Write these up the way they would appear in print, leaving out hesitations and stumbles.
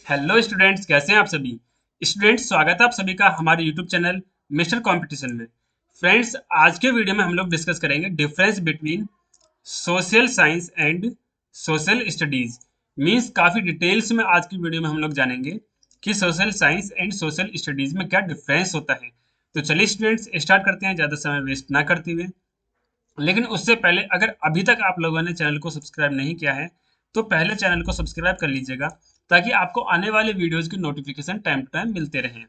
Hello students, कैसे हैं आप सभी। स्टूडेंट्स, स्वागत है आप सभी का हमारे यूट्यूब चैनल मिस्टर कंपटीशन में। फ्रेंड्स, आज के वीडियो में हम लोग डिस्कस करेंगे difference between social science and social studies. Means काफ़ी डिटेल्स में आज की वीडियो में हम लोग जानेंगे कि social science and social studies में क्या डिफरेंस होता है। तो चलिए स्टूडेंट्स, स्टार्ट करते हैं ज़्यादा समय वेस्ट ना करते हुए। लेकिन उससे पहले, अगर अभी तक आप लोगों ने चैनल को सब्सक्राइब नहीं किया है तो पहले चैनल को सब्सक्राइब कर लीजिएगा, ताकि आपको आने वाले वीडियोस की नोटिफिकेशन टाइम टू टाइम मिलते रहें।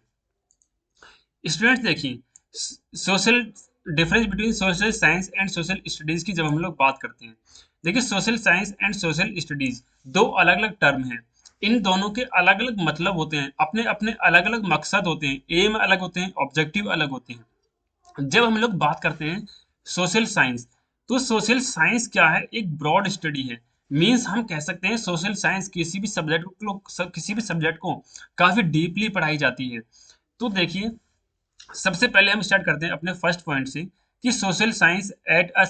स्टूडेंट्स देखिए, social difference between social science and social studies की जब हम लोग बात करते हैं, देखिए social science and social studies दो अलग अलग टर्म हैं। इन दोनों के अलग अलग मतलब होते हैं, अपने अपने अलग अलग मकसद होते हैं, एम अलग होते हैं, ऑब्जेक्टिव अलग होते हैं। जब हम लोग बात करते हैं सोशल साइंस, तो सोशल साइंस क्या है, एक ब्रॉड स्टडी है। मींस हम कह सकते हैं सोशल साइंस किसी भी सब्जेक्ट को काफी डीपली पढ़ाई जाती है। तो देखिए, सबसे पहले हम स्टार्ट करते हैं अपने फर्स्ट पॉइंट से कि social science as a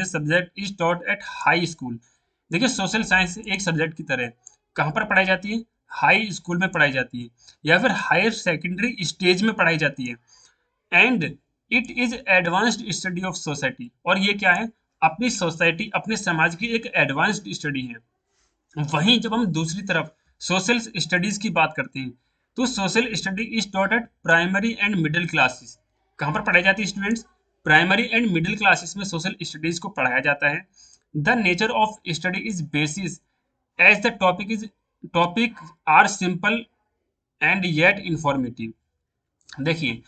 subject is taught at high school. देखिए, सोशल साइंस एक सब्जेक्ट की तरह कहाँ पर पढ़ाई जाती है, हाई स्कूल में पढ़ाई जाती है, या फिर हायर सेकेंडरी स्टेज में पढ़ाई जाती है। And it is advanced study of society, और ये क्या है, अपनी सोसाइटी, अपने समाज की एक एडवांस्ड स्टडी है। वहीं जब हम दूसरी तरफ सोशल स्टडीज की बात करते हैं, तो social study is taught at primary and middle classes. कहाँ पर पढ़ाई जाती है students, primary and middle classes में सोशल स्टडीज को पढ़ाया जाता है। The nature of study is basis as the topic are simple and yet informative. देखिए,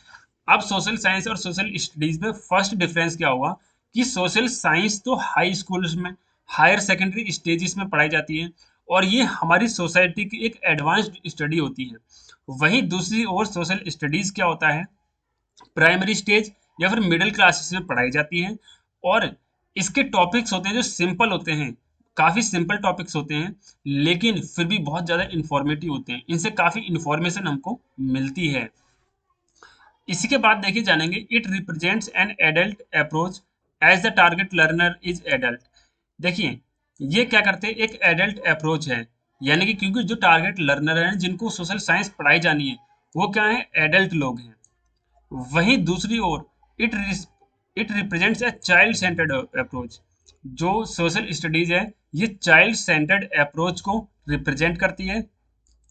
अब सोशल साइंस और सोशल स्टडीज में फर्स्ट डिफरेंस क्या हुआ कि सोशल साइंस तो हाई स्कूल्स में, हायर सेकेंडरी स्टेजेस में पढ़ाई जाती है, और ये हमारी सोसाइटी की एक एडवांस्ड स्टडी होती है। वहीं दूसरी ओर सोशल स्टडीज क्या होता है, प्राइमरी स्टेज या फिर मिडिल क्लासेस में पढ़ाई जाती है, और इसके टॉपिक्स होते हैं जो सिंपल होते हैं, काफ़ी सिंपल टॉपिक्स होते हैं, लेकिन फिर भी बहुत ज़्यादा इंफॉर्मेटिव होते हैं, इनसे काफ़ी इंफॉर्मेशन हमको मिलती है। इसी के बाद देखिए जानेंगे, it represents an adult approach as the target learner is adult. देखिए, ये क्या करते हैं, एक एडल्ट अप्रोच है, यानी कि क्योंकि जो टारगेट लर्नर हैं जिनको सोशल साइंस पढ़ाई जानी है, वो क्या है, एडल्ट लोग हैं। वहीं दूसरी ओर it it represents a child centred approach. जो सोशल स्टडीज है, ये चाइल्ड सेंटर्ड अप्रोच को रिप्रेजेंट करती है,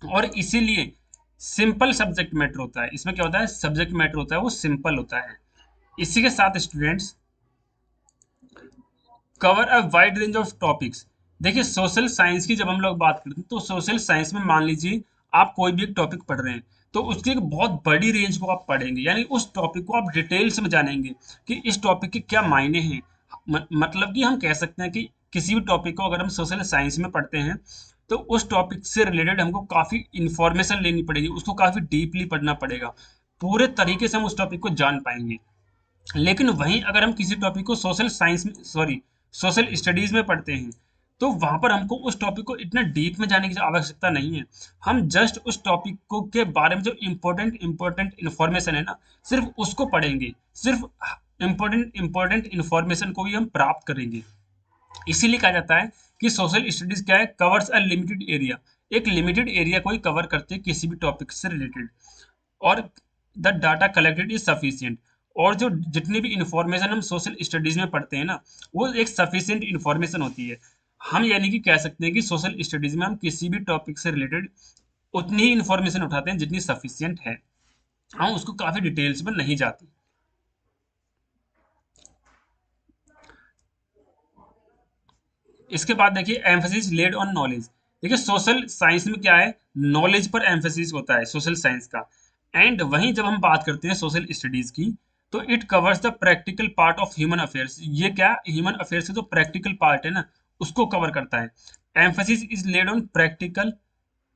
और इसीलिए सिंपल सब्जेक्ट मैटर होता है। इसमें क्या होता है, सब्जेक्ट मैटर होता है वो सिंपल होता है। इसी के साथ students, cover a wide range of topics. देखिए, सोशल साइंस की जब हम लोग बात करते हैं, तो सोशल साइंस में मान लीजिए आप कोई भी एक टॉपिक पढ़ रहे हैं, तो उसकी एक बहुत बड़ी रेंज को आप पढ़ेंगे, यानी उस टॉपिक को आप डिटेल्स में जानेंगे कि इस टॉपिक के क्या मायने हैं। मतलब कि हम कह सकते हैं कि किसी भी टॉपिक को अगर हम सोशल साइंस में पढ़ते हैं, तो उस टॉपिक से रिलेटेड हमको काफ़ी इंफॉर्मेशन लेनी पड़ेगी, उसको काफ़ी डीपली पढ़ना पड़ेगा, पूरे तरीके से हम उस टॉपिक को जान पाएंगे। लेकिन वहीं अगर हम किसी टॉपिक को सोशल साइंस में, सॉरी, सोशल स्टडीज में पढ़ते हैं, तो वहां पर हमको उस टॉपिक को इतना डीप में जाने की आवश्यकता नहीं है। हम जस्ट उस टॉपिक को के बारे में जो इम्पोर्टेंट इन्फॉर्मेशन है ना, सिर्फ उसको पढ़ेंगे, सिर्फ इम्पोर्टेंट इन्फॉर्मेशन को ही हम प्राप्त करेंगे। इसीलिए कहा जाता है कि सोशल स्टडीज क्या है, कवर्स अ लिमिटेड एरिया, एक लिमिटेड एरिया को ही कवर करते हैं किसी भी टॉपिक से रिलेटेड, और the data collected is sufficient. और जो जितनी भी इंफॉर्मेशन हम सोशल स्टडीज में पढ़ते हैं ना, वो एक सफिशिएंट इंफॉर्मेशन होती है। हम यानी कि कह सकते हैं कि सोशल स्टडीज में हम किसी भी टॉपिक से रिलेटेड उतनी ही इंफॉर्मेशन उठाते हैं जितनी सफिशिएंट है, हम उसको काफी डिटेल्स में नहीं जाते। इसके बाद देखिए, एम्फेसिस लेड ऑन नॉलेज। देखिए, सोशल साइंस में क्या है, नॉलेज पर एम्फेसिस होता है सोशल साइंस का। एंड वहीं जब हम बात करते हैं सोशल स्टडीज की, तो it covers the practical part of human affairs. ये क्या, ह्यूमन अफेयर्स का जो प्रैक्टिकल पार्ट है ना, उसको कवर करता है। Emphasis is laid on practical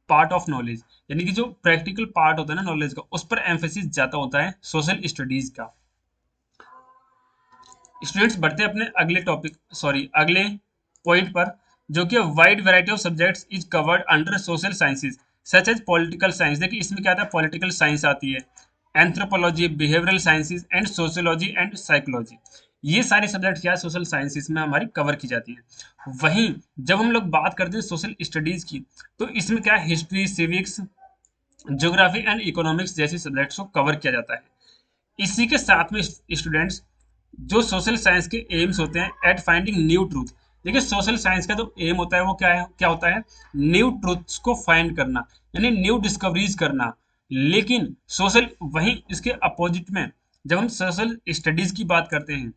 part of knowledge, यानी कि जो प्रैक्टिकल पार्ट होता है ना नॉलेज का, उस पर एम्फेसिस ज्यादा होता है सोशल स्टडीज का। स्टूडेंट्स, बढ़ते हैं अपने अगले टॉपिक, सॉरी, अगले पॉइंट पर, जो कि wide variety of subjects is covered under social sciences such as political science. देखिए, इसमें क्या आता है, पॉलिटिकल साइंस आती है, anthropology, behavioural sciences and sociology and psychology. ये सारे सब्जेक्ट क्या है, सोशल साइंसेस में हमारी कवर की जाती है। वहीं जब हम लोग बात करते हैं सोशल स्टडीज की, तो इसमें क्या है, history, civics, geography and economics जैसे सब्जेक्ट्स को कवर किया जाता है। इसी के साथ में स्टूडेंट्स, जो सोशल साइंस के एम्स होते हैं एट फाइंडिंग न्यू ट्रूथ। देखिए सोशल साइंस का जो एम होता है वो क्या होता है, न्यू ट्रूथ्स को फाइंड करना, यानी न्यू डिस्कवरीज करना। लेकिन सोशल, वहीं इसके अपोजिट में जब हम सोशल स्टडीज की बात करते हैं,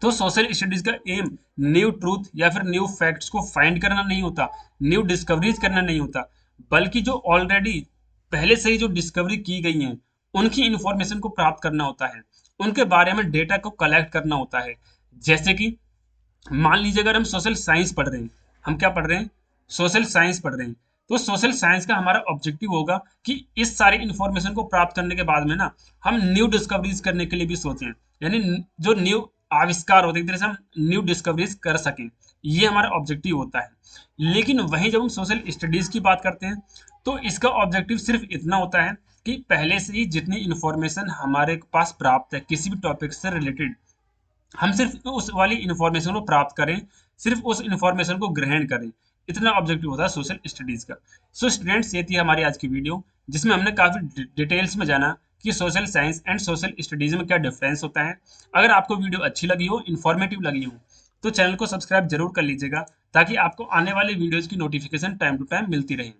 तो सोशल स्टडीज का एम न्यू ट्रूथ या फिर न्यू फैक्ट्स को फाइंड करना नहीं होता, न्यू डिस्कवरीज करना नहीं होता, बल्कि जो ऑलरेडी पहले से ही जो डिस्कवरी की गई हैं उनकी इंफॉर्मेशन को प्राप्त करना होता है, उनके बारे में डेटा को कलेक्ट करना होता है। जैसे कि मान लीजिए अगर हम सोशल साइंस पढ़ रहे हैं, हम क्या पढ़ रहे हैं, सोशल साइंस पढ़ रहे हैं, तो सोशल साइंस का हमारा ऑब्जेक्टिव होगा कि इस सारी इंफॉर्मेशन को प्राप्त करने के बाद में ना हम न्यू डिस्कवरीज करने के लिए भी सोचें, यानी जो न्यू आविष्कार होते हैं, एक तरह से हम न्यू डिस्कवरीज कर सकें, ये हमारा ऑब्जेक्टिव होता है। लेकिन वहीं जब हम सोशल स्टडीज की बात करते हैं, तो इसका ऑब्जेक्टिव सिर्फ इतना होता है कि पहले से ही जितनी इंफॉर्मेशन हमारे पास प्राप्त है किसी भी टॉपिक से रिलेटेड, हम सिर्फ उस वाली इंफॉर्मेशन को प्राप्त करें, सिर्फ उस इंफॉर्मेशन को ग्रहण करें, इतना ऑब्जेक्टिव होता है सोशल स्टडीज का। सो स्टूडेंट्स, ये थी हमारी आज की वीडियो, जिसमें हमने काफी डिटेल्स में जाना कि social science and social studies में क्या डिफरेंस होता है। अगर आपको वीडियो अच्छी लगी हो, इन्फॉर्मेटिव लगी हो, तो चैनल को सब्सक्राइब जरूर कर लीजिएगा, ताकि आपको आने वाले वीडियोज की नोटिफिकेशन टाइम टू टाइम मिलती रहे।